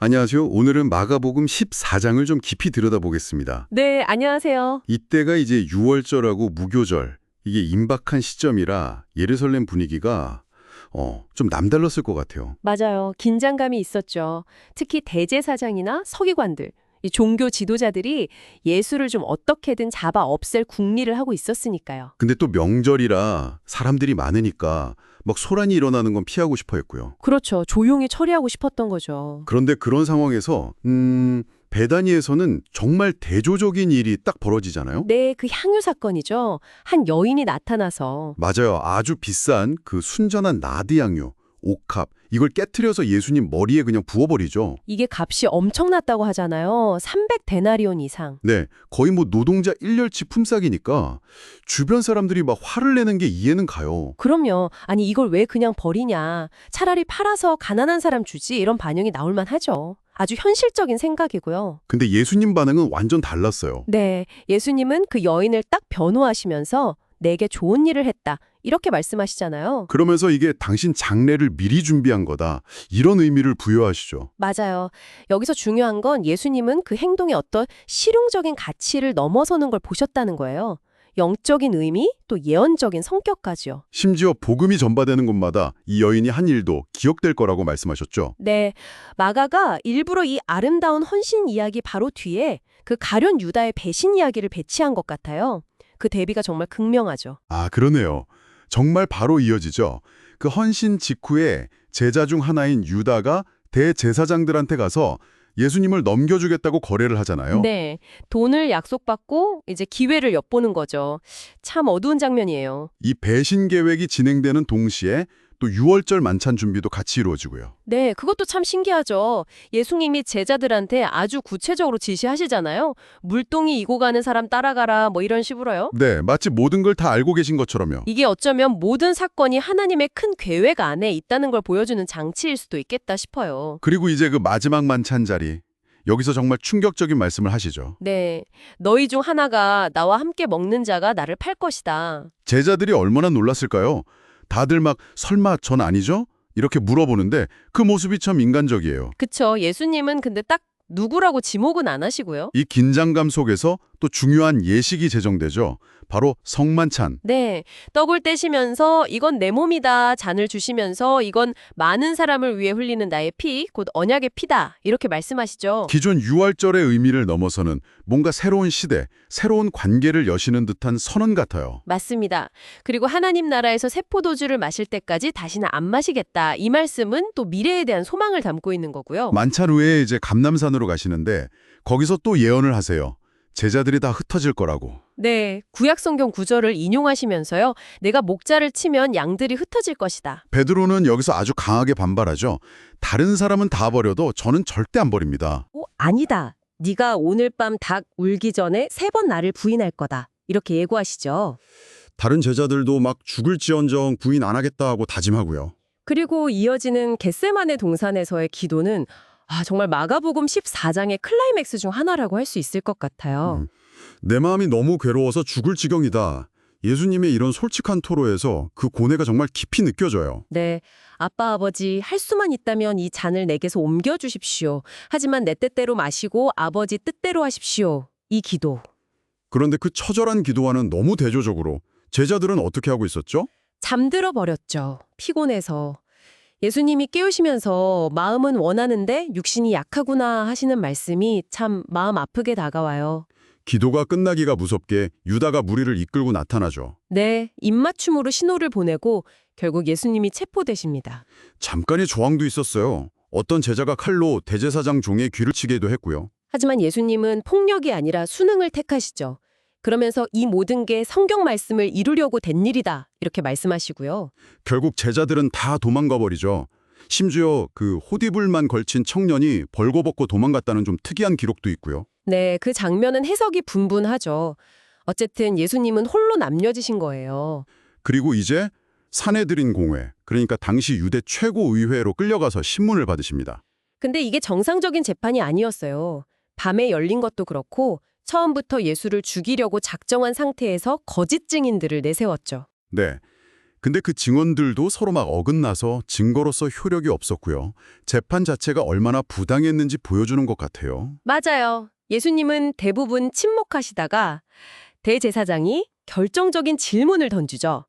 안녕하세요. 오늘은 마가복음 14장을 좀 깊이 들여다보겠습니다. 네, 안녕하세요. 이때가 이제 유월절하고 무교절, 이게 임박한 시점이라 예루살렘 분위기가 좀 남달랐을 것 같아요. 맞아요. 긴장감이 있었죠. 특히 대제사장이나 서기관들, 이 종교 지도자들이 예수를 좀 어떻게든 잡아 없앨 궁리를 하고 있었으니까요. 근데 또 명절이라 사람들이 많으니까 막 소란이 일어나는 건 피하고 싶어 했고요. 그렇죠. 조용히 처리하고 싶었던 거죠. 그런데 그런 상황에서 베다니에서는 정말 대조적인 일이 딱 벌어지잖아요. 네, 그 향유 사건이죠. 한 여인이 나타나서 맞아요. 아주 비싼 그 순전한 나드 향유, 옥합, 이걸 깨트려서 예수님 머리에 그냥 부어버리죠. 이게 값이 엄청났다고 하잖아요. 300데나리온 이상. 네, 거의 뭐 노동자 1년치 품삯이니까 주변 사람들이 막 화를 내는 게 이해는 가요. 그럼요. 아니 이걸 왜 그냥 버리냐. 차라리 팔아서 가난한 사람 주지. 이런 반응이 나올 만하죠. 아주 현실적인 생각이고요. 근데 예수님 반응은 완전 달랐어요. 네, 예수님은 그 여인을 딱 변호하시면서 내게 좋은 일을 했다. 이렇게 말씀하시잖아요. 그러면서 이게 당신 장례를 미리 준비한 거다. 이런 의미를 부여하시죠. 맞아요. 여기서 중요한 건 예수님은 그 행동의 어떤 실용적인 가치를 넘어서는 걸 보셨다는 거예요. 영적인 의미, 또 예언적인 성격까지요. 심지어 복음이 전파되는 곳마다 이 여인이 한 일도 기억될 거라고 말씀하셨죠. 네, 마가가 일부러 이 아름다운 헌신 이야기 바로 뒤에 그 가룟 유다의 배신 이야기를 배치한 것 같아요. 그 대비가 정말 극명하죠. 아, 그러네요. 정말 바로 이어지죠. 그 헌신 직후에 제자 중 하나인 유다가 대제사장들한테 가서 예수님을 넘겨주겠다고 거래를 하잖아요. 네, 돈을 약속받고 이제 기회를 엿보는 거죠. 참 어두운 장면이에요. 이 배신 계획이 진행되는 동시에 또 유월절 만찬 준비도 같이 이루어지고요. 네, 그것도 참 신기하죠. 예수님이 제자들한테 아주 구체적으로 지시하시잖아요. 물동이 이고 가는 사람 따라가라 뭐 이런 식으로요. 네, 마치 모든 걸 다 알고 계신 것처럼요. 이게 어쩌면 모든 사건이 하나님의 큰 계획 안에 있다는 걸 보여주는 장치일 수도 있겠다 싶어요. 그리고 이제 그 마지막 만찬 자리, 여기서 정말 충격적인 말씀을 하시죠. 네, 너희 중 하나가 나와 함께 먹는 자가 나를 팔 것이다. 제자들이 얼마나 놀랐을까요? 다들 막 설마 전 아니죠? 이렇게 물어보는데 그 모습이 참 인간적이에요. 그쵸, 예수님은 근데 딱 누구라고 지목은 안 하시고요. 이 긴장감 속에서 또 중요한 예식이 제정되죠. 바로 성만찬. 네, 떡을 떼시면서 이건 내 몸이다 잔을 주시면서 이건 많은 사람을 위해 흘리는 나의 피, 곧 언약의 피다 이렇게 말씀하시죠. 기존 유월절의 의미를 넘어서는 뭔가 새로운 시대, 새로운 관계를 여시는 듯한 선언 같아요. 맞습니다. 그리고 하나님 나라에서 새 포도주를 마실 때까지 다시는 안 마시겠다. 이 말씀은 또 미래에 대한 소망을 담고 있는 거고요. 만찬 후에 이제 감람산으로 가시는데 거기서 또 예언을 하세요. 제자들이 다 흩어질 거라고. 네, 구약 성경 구절을 인용하시면서요. 내가 목자를 치면 양들이 흩어질 것이다. 베드로는 여기서 아주 강하게 반발하죠. 다른 사람은 다 버려도 저는 절대 안 버립니다. 아니다. 네가 오늘 밤 닭 울기 전에 3번 나를 부인할 거다. 이렇게 예고하시죠. 다른 제자들도 막 죽을지언정 부인 안 하겠다 하고 다짐하고요. 그리고 이어지는 겟세마네 동산에서의 기도는 정말 마가복음 14장의 클라이맥스 중 하나라고 할 수 있을 것 같아요. 내 마음이 너무 괴로워서 죽을 지경이다. 예수님의 이런 솔직한 토로에서 그 고뇌가 정말 깊이 느껴져요. 네, 아빠 아버지 할 수만 있다면 이 잔을 내게서 옮겨주십시오. 하지만 내 뜻대로 마시고 아버지 뜻대로 하십시오. 이 기도. 그런데 그 처절한 기도와는 너무 대조적으로 제자들은 어떻게 하고 있었죠? 잠들어 버렸죠. 피곤해서. 예수님이 깨우시면서 마음은 원하는데 육신이 약하구나 하시는 말씀이 참 마음 아프게 다가와요. 기도가 끝나기가 무섭게 유다가 무리를 이끌고 나타나죠. 네, 입맞춤으로 신호를 보내고 결국 예수님이 체포되십니다. 잠깐의 저항도 있었어요. 어떤 제자가 칼로 대제사장 종의 귀를 치기도 했고요. 하지만 예수님은 폭력이 아니라 순응을 택하시죠. 그러면서 이 모든 게 성경 말씀을 이루려고 된 일이다. 이렇게 말씀하시고요. 결국 제자들은 다 도망가 버리죠. 심지어 그 호디불만 걸친 청년이 벌거벗고 도망갔다는 좀 특이한 기록도 있고요. 네, 그 장면은 해석이 분분하죠. 어쨌든 예수님은 홀로 남겨지신 거예요. 그리고 이제 산헤드린 공회, 그러니까 당시 유대 최고의회로 끌려가서 신문을 받으십니다. 근데 이게 정상적인 재판이 아니었어요. 밤에 열린 것도 그렇고 처음부터 예수를 죽이려고 작정한 상태에서 거짓 증인들을 내세웠죠. 네, 근데 그 증언들도 서로 막 어긋나서 증거로서 효력이 없었고요. 재판 자체가 얼마나 부당했는지 보여주는 것 같아요. 맞아요. 예수님은 대부분 침묵하시다가 대제사장이 결정적인 질문을 던지죠.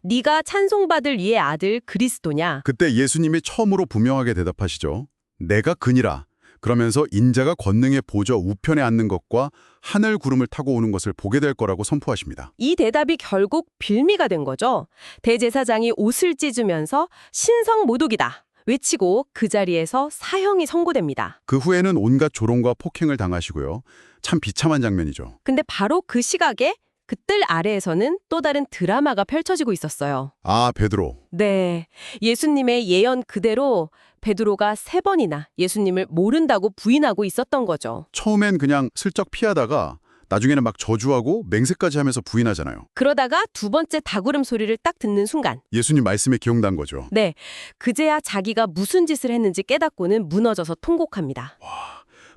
네가 찬송받을 이의 아들 그리스도냐? 그때 예수님이 처음으로 분명하게 대답하시죠. 내가 그니라. 그러면서 인자가 권능의 보좌 우편에 앉는 것과 하늘 구름을 타고 오는 것을 보게 될 거라고 선포하십니다. 이 대답이 결국 빌미가 된 거죠. 대제사장이 옷을 찢으면서 신성 모독이다 외치고 그 자리에서 사형이 선고됩니다. 그 후에는 온갖 조롱과 폭행을 당하시고요. 참 비참한 장면이죠. 근데 바로 그 시각에 그 뜰 아래에서는 또 다른 드라마가 펼쳐지고 있었어요. 아, 베드로. 네, 예수님의 예언 그대로 베드로가 3번이나 예수님을 모른다고 부인하고 있었던 거죠. 처음엔 그냥 슬쩍 피하다가 나중에는 막 저주하고 맹세까지 하면서 부인하잖아요. 그러다가 2번째 닭울음 소리를 딱 듣는 순간 예수님 말씀에 기억난 거죠. 네, 그제야 자기가 무슨 짓을 했는지 깨닫고는 무너져서 통곡합니다.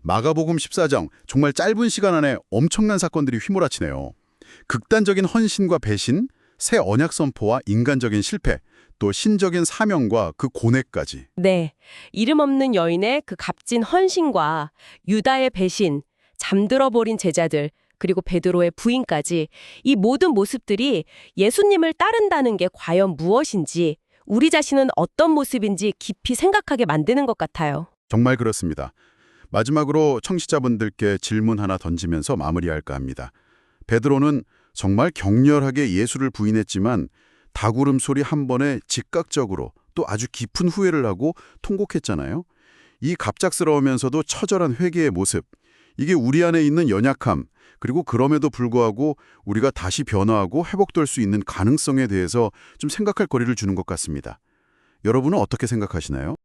마가복음 14장, 정말 짧은 시간 안에 엄청난 사건들이 휘몰아치네요. 극단적인 헌신과 배신, 새 언약 선포와 인간적인 실패, 또 신적인 사명과 그 고뇌까지. 네, 이름 없는 여인의 그 값진 헌신과 유다의 배신, 잠들어버린 제자들, 그리고 베드로의 부인까지 이 모든 모습들이 예수님을 따른다는 게 과연 무엇인지, 우리 자신은 어떤 모습인지 깊이 생각하게 만드는 것 같아요. 정말 그렇습니다. 마지막으로 청취자분들께 질문 하나 던지면서 마무리할까 합니다. 베드로는 정말 격렬하게 예수를 부인했지만 닭울음 소리 한 번에 즉각적으로 또 아주 깊은 후회를 하고 통곡했잖아요. 이 갑작스러우면서도 처절한 회개의 모습, 이게 우리 안에 있는 연약함, 그리고 그럼에도 불구하고 우리가 다시 변화하고 회복될 수 있는 가능성에 대해서 좀 생각할 거리를 주는 것 같습니다. 여러분은 어떻게 생각하시나요?